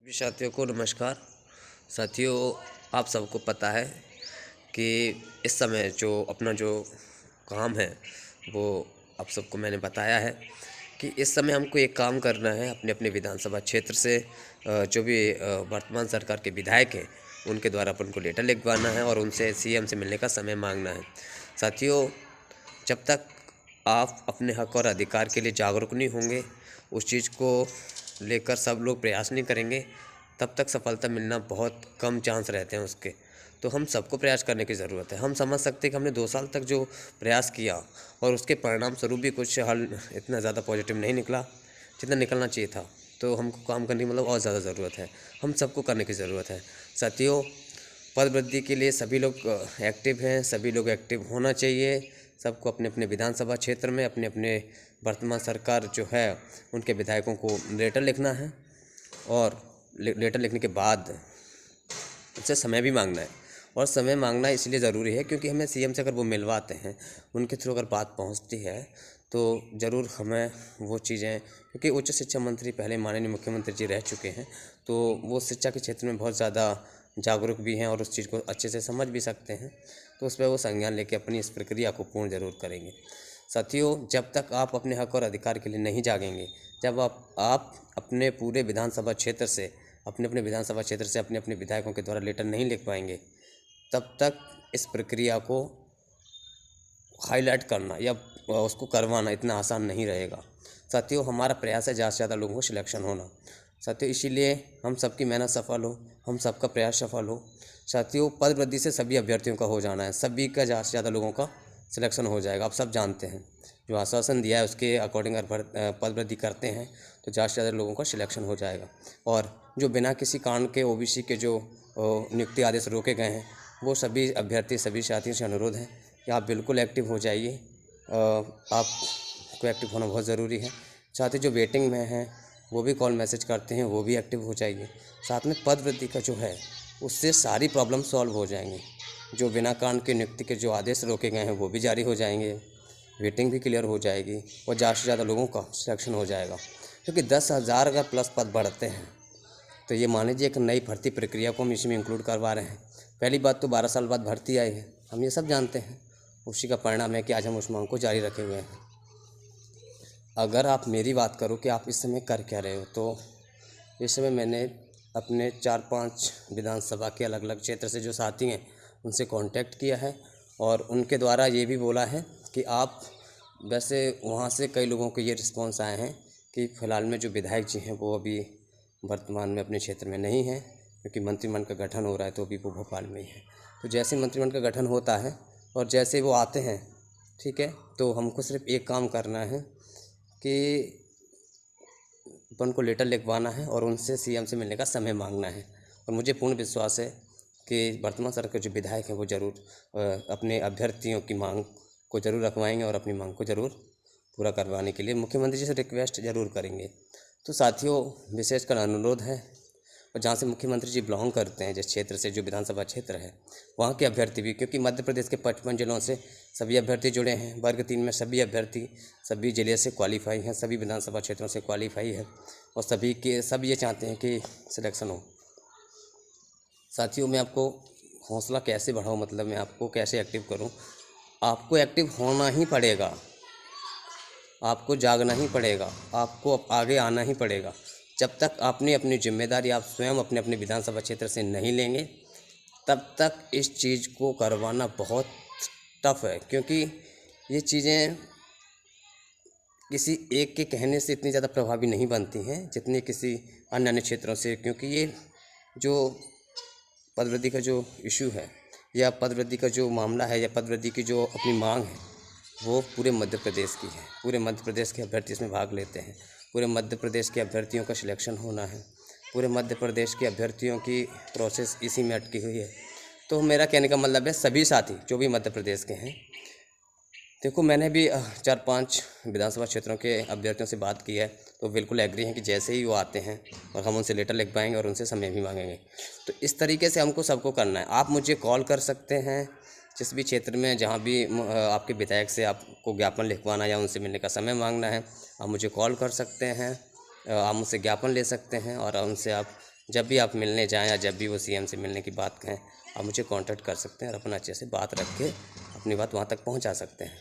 जी साथियों को नमस्कार। साथियों, आप सबको पता है कि इस समय जो काम है वो आप सबको मैंने बताया है कि इस समय हमको एक काम करना है। अपने अपने विधानसभा क्षेत्र से जो भी वर्तमान सरकार के विधायक हैं उनके द्वारा अपन को लेटर लिखवाना है और उनसे सीएम से मिलने का समय मांगना है। साथियों, जब तक आप अपने हक और अधिकार के लिए जागरूक नहीं होंगे, उस चीज़ को लेकर सब लोग प्रयास नहीं करेंगे, तब तक सफलता मिलना बहुत कम चांस रहते हैं उसके। तो हम सबको प्रयास करने की ज़रूरत है। हम समझ सकते हैं कि हमने 2 साल तक जो प्रयास किया और उसके परिणाम स्वरूप भी कुछ हल इतना ज़्यादा पॉजिटिव नहीं निकला जितना निकलना चाहिए था। तो हमको काम करने की और ज़्यादा ज़रूरत है। हम सबको करने की ज़रूरत है। साथियों, पद वृद्धि के लिए सभी लोग एक्टिव हैं, सभी लोग एक्टिव होना चाहिए। सबको अपने अपने विधानसभा क्षेत्र में अपने अपने वर्तमान सरकार जो है उनके विधायकों को लेटर लिखना है और लेटर लिखने के बाद उससे समय भी मांगना है। और समय मांगना इसलिए ज़रूरी है क्योंकि हमें सीएम से अगर वो मिलवाते हैं, उनके थ्रू अगर बात पहुंचती है तो ज़रूर हमें वो चीज़ें, क्योंकि उच्च शिक्षा मंत्री पहले माननीय मुख्यमंत्री जी रह चुके हैं, तो वो शिक्षा के क्षेत्र में बहुत ज़्यादा जागरूक भी हैं और उस चीज़ को अच्छे से समझ भी सकते हैं। तो उस पर वो संज्ञान लेके अपनी इस प्रक्रिया को पूर्ण ज़रूर करेंगे। साथियों, जब तक आप अपने हक और अधिकार के लिए नहीं जागेंगे, जब आप अपने पूरे विधानसभा क्षेत्र से अपने अपने विधायकों के द्वारा लेटर नहीं लिख पाएंगे, तब तक इस प्रक्रिया को हाईलाइट करना या उसको करवाना इतना आसान नहीं रहेगा। साथियों, हमारा प्रयास है ज़्यादा से ज़्यादा लोगों को सिलेक्शन होना। साथियों, इसीलिए हम सबकी मेहनत सफल हो, हम सबका प्रयास सफल हो। साथियों, पद वृद्धि से सभी अभ्यर्थियों का हो जाना है, सभी का ज़्यादा से ज़्यादा लोगों का सिलेक्शन हो जाएगा। आप सब जानते हैं, जो आश्वासन दिया है उसके अकॉर्डिंग अगर पद वृद्धि करते हैं तो ज़्यादा से ज़्यादा लोगों का सिलेक्शन हो जाएगा। और जो बिना किसी कारण के ओबीसी के जो नियुक्ति आदेश रोके गए हैं, वो सभी अभ्यर्थी, सभी साथियों से अनुरोध है कि आप बिल्कुल एक्टिव हो जाइए। आपको एक्टिव होना बहुत ज़रूरी है। साथ ही जो वेटिंग में हैं वो भी कॉल मैसेज करते हैं, वो भी एक्टिव हो जाइए। साथ में पद वृद्धि का जो है उससे सारी प्रॉब्लम सॉल्व हो जाएंगी। जो बिना कारण के नियुक्ति के जो आदेश रोके गए हैं वो भी जारी हो जाएंगे, वेटिंग भी क्लियर हो जाएगी और ज़्यादा से ज़्यादा लोगों का सिलेक्शन हो जाएगा। क्योंकि 10,000 अगर प्लस पद बढ़ते हैं तो ये मान लीजिए एक नई भर्ती प्रक्रिया को हम इसमें इंक्लूड करवा रहे हैं। पहली बात तो 12 साल बाद भर्ती आई है, हम ये सब जानते हैं। उसी का परिणाम है कि आज हम उस मांग को जारी रखे हुए हैं। अगर आप मेरी बात करो कि आप इस समय कर क्या रहे हो, तो इस समय मैंने अपने 4-5 विधानसभा के अलग अलग क्षेत्र से जो साथी हैं उनसे कांटेक्ट किया है और उनके द्वारा ये भी बोला है कि आप, वैसे वहाँ से कई लोगों को ये रिस्पॉन्स आए हैं कि फ़िलहाल में जो विधायक जी हैं वो अभी वर्तमान में अपने क्षेत्र में नहीं हैं, क्योंकि मंत्रिमंडल का गठन हो रहा है, तो अभी वो भोपाल में ही है। तो जैसे मंत्रिमंडल का गठन होता है और जैसे वो आते हैं, ठीक है, तो हमको सिर्फ एक काम करना है कि अपन को लेटर लिखवाना है और उनसे सीएम से मिलने का समय मांगना है। और मुझे पूर्ण विश्वास है कि वर्तमान सरकार के जो विधायक हैं वो ज़रूर अपने अभ्यर्थियों की मांग को ज़रूर रखवाएंगे और अपनी मांग को ज़रूर पूरा करवाने के लिए मुख्यमंत्री जी से रिक्वेस्ट ज़रूर करेंगे। तो साथियों, विशेषकर अनुरोध है, और जहाँ से मुख्यमंत्री जी बिलोंग करते हैं, जिस क्षेत्र से, जो विधानसभा क्षेत्र है, वहाँ के अभ्यर्थी भी, क्योंकि मध्य प्रदेश के 55 जिलों से सभी अभ्यर्थी जुड़े हैं। वर्ग 3 में सभी अभ्यर्थी सभी जिले से क्वालिफाई हैं, सभी विधानसभा क्षेत्रों से क्वालिफाई है और सब ये चाहते हैं कि सिलेक्शन हो। साथियों, मैं आपको हौसला कैसे बढ़ाऊँ, मतलब मैं आपको कैसे एक्टिव करूँ? आपको एक्टिव होना ही पड़ेगा, आपको जागना ही पड़ेगा, आपको आगे आना ही पड़ेगा। जब तक आपने अपनी जिम्मेदारी आप स्वयं अपने अपने विधानसभा क्षेत्र से नहीं लेंगे, तब तक इस चीज़ को करवाना बहुत टफ है। क्योंकि ये चीज़ें किसी एक के कहने से इतनी ज़्यादा प्रभावी नहीं बनती हैं जितनी किसी अन्य क्षेत्रों से। क्योंकि ये जो पदवृद्धि का जो इशू है या पदवृद्धि का जो मामला है या पदवृद्धि की जो अपनी मांग है, वो पूरे मध्य प्रदेश की है। पूरे मध्य प्रदेश के अभ्यर्थी इसमें भाग लेते हैं। पूरे मध्य प्रदेश के अभ्यर्थियों का सिलेक्शन होना है। पूरे मध्य प्रदेश के अभ्यर्थियों की प्रोसेस इसी में अटकी हुई है। तो मेरा कहने का मतलब है, सभी साथी जो भी मध्य प्रदेश के हैं, देखो, मैंने भी 4-5 विधानसभा क्षेत्रों के अभ्यर्थियों से बात की है, तो बिल्कुल एग्री हैं कि जैसे ही वो आते हैं और हम उनसे लेटर लिख पाएंगे और उनसे समय भी मांगेंगे। तो इस तरीके से हमको सबको करना है। आप मुझे कॉल कर सकते हैं, जिस भी क्षेत्र में जहाँ भी आपके विधायक से आपको ज्ञापन लिखवाना या उनसे मिलने का समय मांगना है, आप मुझे कॉल कर सकते हैं, आप मुझसे ज्ञापन ले सकते हैं और उनसे आप जब भी आप मिलने जाएँ या जब भी वो सीएम से मिलने की बात कहें, आप मुझे कॉन्टैक्ट कर सकते हैं और अपना अच्छे से बात रख के अपनी बात वहाँ तक पहुँचा सकते हैं।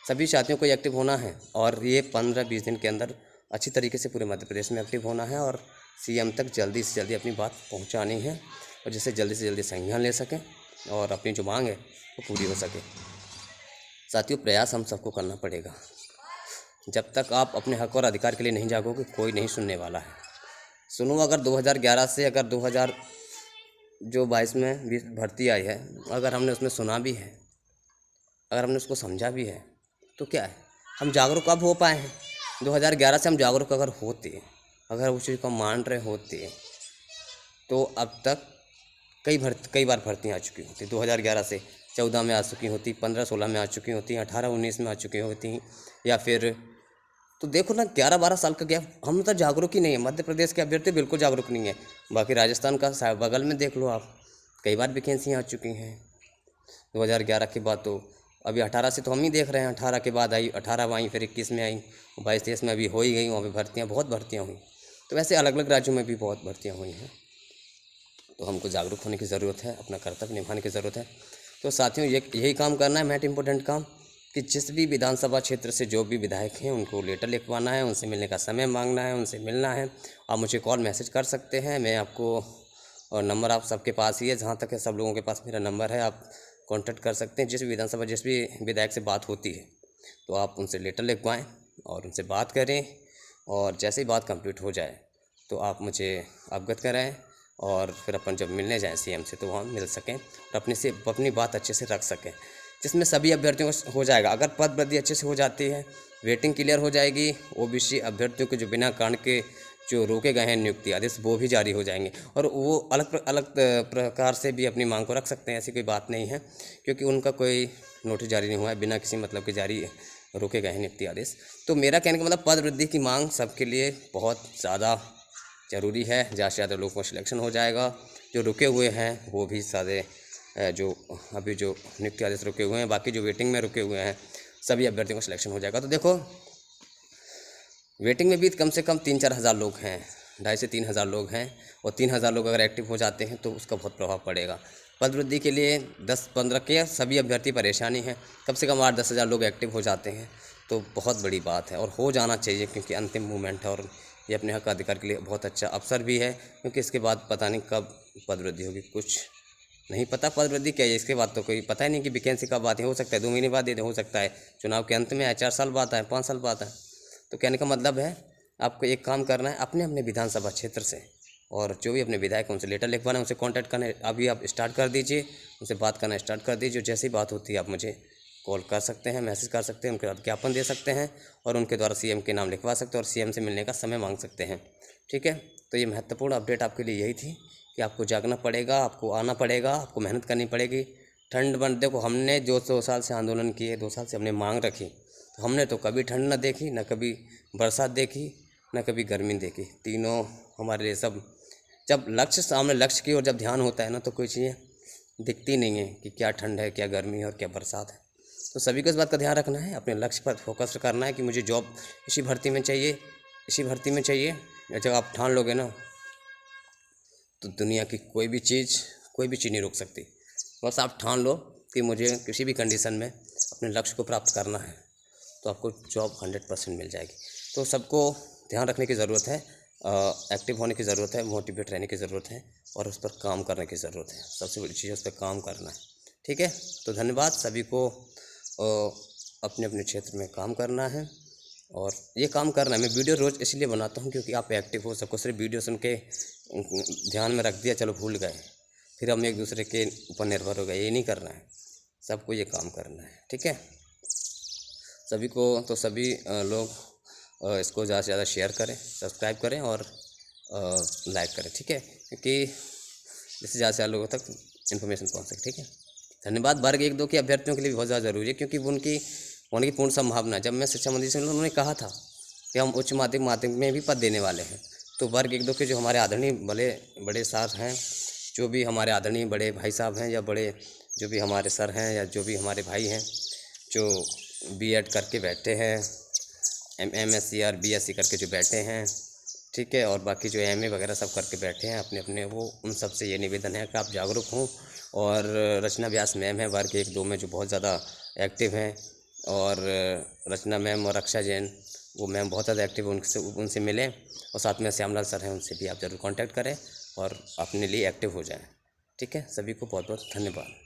सभी साथियों को एक्टिव होना है और ये 15-20 दिन के अंदर अच्छी तरीके से पूरे मध्य प्रदेश में एक्टिव होना है और सीएम तक जल्दी से जल्दी अपनी बात पहुंचानी है और जिससे जल्दी से जल्दी संज्ञान ले सकें और अपनी जो मांग है वो पूरी हो सके। साथियों, प्रयास हम सबको करना पड़ेगा। जब तक आप अपने हक और अधिकार के लिए नहीं जागोगे, कोई नहीं सुनने वाला है। सुनो, अगर 2011 से अगर 2022 में भी भर्ती आई है, अगर हमने उसमें सुना भी है, अगर हमने उसको समझा भी है, तो क्या है, हम जागरूक अब हो पाए हैं। 2011 से हम जागरूक अगर होते, अगर उस चीज़ को मान रहे होते, तो अब तक कई बार भर्तियाँ आ चुकी होती। 2011 से 14 में आ चुकी होती, 15-16 में आ चुकी होती, 18-19 में आ चुकी होती, या फिर तो देखो ना, 11-12 साल का गैप। हम तो जागरूक ही नहीं है। मध्य प्रदेश के अभ्यर्थी बिल्कुल जागरूक नहीं है। बाकी राजस्थान का बगल में देख लो आप, कई बार वैकेंसियाँ आ चुकी हैं 2011 के बाद। तो अभी 18 से तो हम ही देख रहे हैं, 18 के बाद आई, 18 में आई, फिर 21 में आई, 22-23 में अभी हो ही गई। वहाँ पे भर्तियाँ, बहुत भर्तियाँ हुई। तो वैसे अलग अलग राज्यों में भी बहुत भर्तियाँ हुई हैं। तो हमको जागरूक होने की ज़रूरत है, अपना कर्तव्य निभाने की ज़रूरत है। तो साथियों, यही काम करना है, मेट इम्पोर्टेंट काम, कि जिस भी विधानसभा क्षेत्र से जो भी विधायक हैं उनको लेटर लिखवाना है, उनसे मिलने का समय मांगना है, उनसे मिलना है। आप मुझे कॉल मैसेज कर सकते हैं, मैं आपको, और नंबर आप सबके पास ही है, जहाँ तक है सब लोगों के पास मेरा नंबर है, आप कॉन्टैक्ट कर सकते हैं। जिस भी विधायक से बात होती है तो आप उनसे लेटर लिखवाएँ और उनसे बात करें, और जैसे ही बात कंप्लीट हो जाए तो आप मुझे अवगत कराएँ, और फिर अपन जब मिलने जाएँ सीएम से तो वहाँ मिल सकें और अपनी बात अच्छे से रख सकें, जिसमें सभी अभ्यर्थियों को हो जाएगा। अगर पद वृद्धि अच्छे से हो जाती है, वेटिंग क्लियर हो जाएगी, ओबीसी अभ्यर्थियों के जो बिना कारण के जो रोके गए हैं नियुक्ति आदेश, वो भी जारी हो जाएंगे, और वो अलग प्रकार से भी अपनी मांग को रख सकते हैं। ऐसी कोई बात नहीं है, क्योंकि उनका कोई नोटिस जारी नहीं हुआ है, बिना किसी मतलब के जारी रोके गए हैं नियुक्ति आदेश। तो मेरा कहने का मतलब, पद वृद्धि की मांग सबके लिए बहुत ज़्यादा ज़रूरी है। ज़्यादा से ज़्यादा लोगों को सिलेक्शन हो जाएगा। जो रुके हुए हैं वो भी सारे, जो अभी जो नियुक्ति आदेश रुके हुए हैं, बाकी जो वेटिंग में रुके हुए हैं, सभी अभ्यर्थियों का सिलेक्शन हो जाएगा। तो देखो, वेटिंग में भी कम से कम 3-4 हज़ार लोग हैं, 2,500 से 3,000 लोग हैं, और 3,000 लोग अगर एक्टिव हो जाते हैं तो उसका बहुत प्रभाव पड़ेगा। पद वृद्धि के लिए 10-15 के सभी अभ्यर्थी परेशानी हैं, कम से कम 8-10 हज़ार लोग एक्टिव हो जाते हैं तो बहुत बड़ी बात है, और हो जाना चाहिए, क्योंकि अंतिम मूवमेंट है और ये अपने हक अधिकार के लिए बहुत अच्छा अवसर भी है। क्योंकि इसके बाद पता नहीं कब पद वृद्धि होगी, कुछ नहीं पता पद वृद्धि क्या है। इसके बाद तो कोई पता ही नहीं कि वैकेंसी कब आती है। हो सकता है 2 महीने बाद दे दे, हो सकता है चुनाव के अंत में आए, 4 साल बाद आए, 5 साल बाद आए। तो कहने का मतलब है, आपको एक काम करना है, अपने अपने विधानसभा क्षेत्र से, और जो भी अपने विधायक उनसे लेटर लिखवाना है, उनसे कांटेक्ट करना है। अभी आप स्टार्ट कर दीजिए, उनसे बात करना स्टार्ट कर दीजिए। जैसी बात होती है आप मुझे कॉल कर सकते हैं, मैसेज कर सकते हैं, उनके बाद ज्ञापन दे सकते हैं, और उनके द्वारा सीएम के नाम लिखवा सकते हैं, और सीएम से मिलने का समय मांग सकते हैं। ठीक है, तो ये महत्वपूर्ण अपडेट आपके लिए यही थी कि आपको जागना पड़ेगा, आपको आना पड़ेगा, आपको मेहनत करनी पड़ेगी। ठंड बंद, देखो हमने जो 2 साल से आंदोलन किए, 2 साल से हमने मांग रखी, तो हमने तो कभी ठंड न देखी, न कभी बरसात देखी, न कभी गर्मी देखी। तीनों हमारे लिए सब, जब लक्ष्य सामने, लक्ष्य की ओर जब ध्यान होता है ना, तो कोई चीज़ें दिखती नहीं है कि क्या ठंड है, क्या गर्मी है और क्या बरसात है। तो सभी को इस बात का ध्यान रखना है, अपने लक्ष्य पर फोकस करना है कि मुझे जॉब इसी भर्ती में चाहिए, इसी भर्ती में चाहिए। जब आप ठान लोगे ना, तो दुनिया की कोई भी चीज़ नहीं रोक सकती। बस आप ठान लो कि मुझे किसी भी कंडीशन में अपने लक्ष्य को प्राप्त करना है, तो आपको जॉब 100% मिल जाएगी। तो सबको ध्यान रखने की ज़रूरत है, एक्टिव होने की ज़रूरत है, मोटिवेट रहने की ज़रूरत है, और उस पर काम करने की ज़रूरत है। सबसे बड़ी चीज़ है उस पर काम करना है। ठीक है, तो धन्यवाद सभी को। अपने अपने क्षेत्र में काम करना है, और ये काम करना है। मैं वीडियो रोज़ इसलिए बनाता हूँ क्योंकि आप एक्टिव हो सको। सिर्फ वीडियो सुन के ध्यान में रख दिया, चलो भूल गए, फिर हम एक दूसरे के ऊपर निर्भर हो गए, ये नहीं करना है। सबको ये काम करना है। ठीक है, सभी को, तो सभी लोग इसको ज़्यादा से ज़्यादा शेयर करें, सब्सक्राइब करें और लाइक करें। ठीक है, क्योंकि जिससे ज़्यादा से ज़्यादा लोगों तक इन्फॉर्मेशन पहुँच सके। ठीक है, धन्यवाद। वर्ग 1-2 के अभ्यर्थियों के लिए बहुत ज़्यादा ज़रूरी है, क्योंकि उनकी होने की पूर्ण संभावना। जब मैं शिक्षा मंत्री से मिला, उन्होंने कहा था कि हम उच्च माध्यमिक में भी पद देने वाले हैं। तो वर्ग 1-2 के जो हमारे आदरणीय बड़े सर हैं, जो भी हमारे आदरणीय बड़े भाई साहब हैं, या बड़े जो भी हमारे सर हैं, या जो भी हमारे भाई हैं, जो बीएड करके बैठे हैं, एमएससी और बीएससी करके जो बैठे हैं, ठीक है। और बाकी जो एमए वगैरह सब करके बैठे हैं अपने अपने, वो उन सब से ये निवेदन है कि आप जागरूक हों। और रचना व्यास मैम है वर्ग 1-2 में जो बहुत ज़्यादा एक्टिव हैं, और रचना मैम और रक्षा जैन, वो मैम बहुत ज़्यादा एक्टिव है, उनसे मिलें। और साथ में श्यामलाल सर हैं, उनसे भी आप ज़रूर कॉन्टैक्ट करें और अपने लिए एक्टिव हो जाएँ। ठीक है, सभी को बहुत बहुत धन्यवाद।